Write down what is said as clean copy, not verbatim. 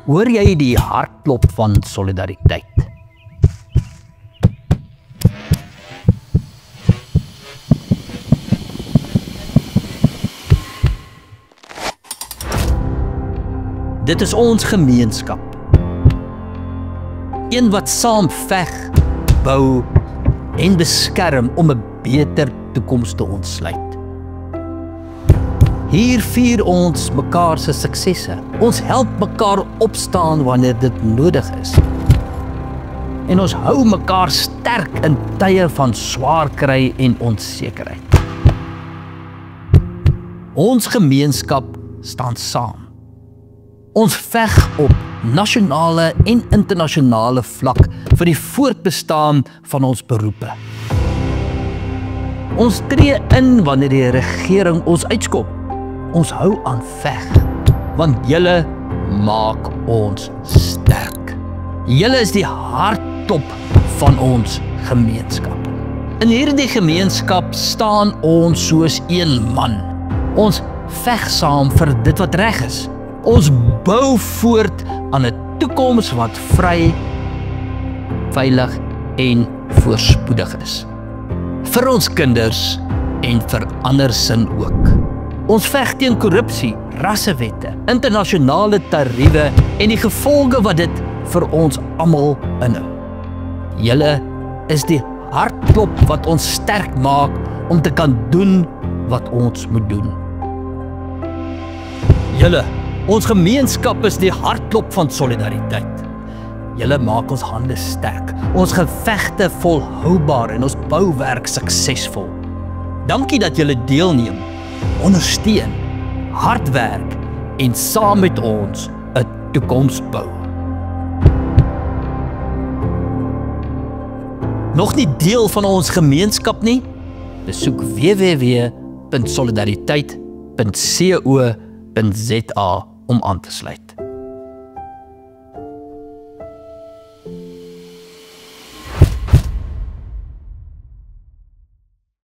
Hoor jy die hartklop van solidariteit? Dit is ons gemeenskap. Een wat saam veg, bou en beskerm om 'n beter toekoms te ontsluit. Hier vier ons mekaar se suksesse. Ons help mekaar opstaan wanneer dit nodig is. En ons hou mekaar sterk in tye van swaar kry en onsekerheid. Ons gemeenskap staan saam. Ons veg op nasionale en internasionale vlak vir die voortbestaan van ons beroepe. Ons tree in wanneer die regering ons uitskop. Ons hou aan veg, want julle maak ons sterk. Julle is die hartklop van ons gemeenskap. In hierdie gemeenskap staan ons soos een man. Ons veg saam vir dit wat reg is. Ons bou voort aan 'n toekoms wat vry, veilig en voorspoedig is. Vir ons kinders en vir ander sin ook. Ons veg teen korrupsie, rassewette, internasionale tariewe en die gevolge wat dit vir ons almal inhou. Julle is die hartklop wat ons sterk maak om te kan doen wat ons moet doen. Julle, ons gemeenskap is die hartklop van solidariteit. Julle maak ons hande sterk, ons gevegte volhoubaar en ons bouwerk suksesvol. Dankie dat julle deelneem, ondersteun, hard werk en saam met ons 'n toekoms bou. Nog nie deel van ons gemeenskap nie? Besoek www.solidariteit.co.za om aan te sluit.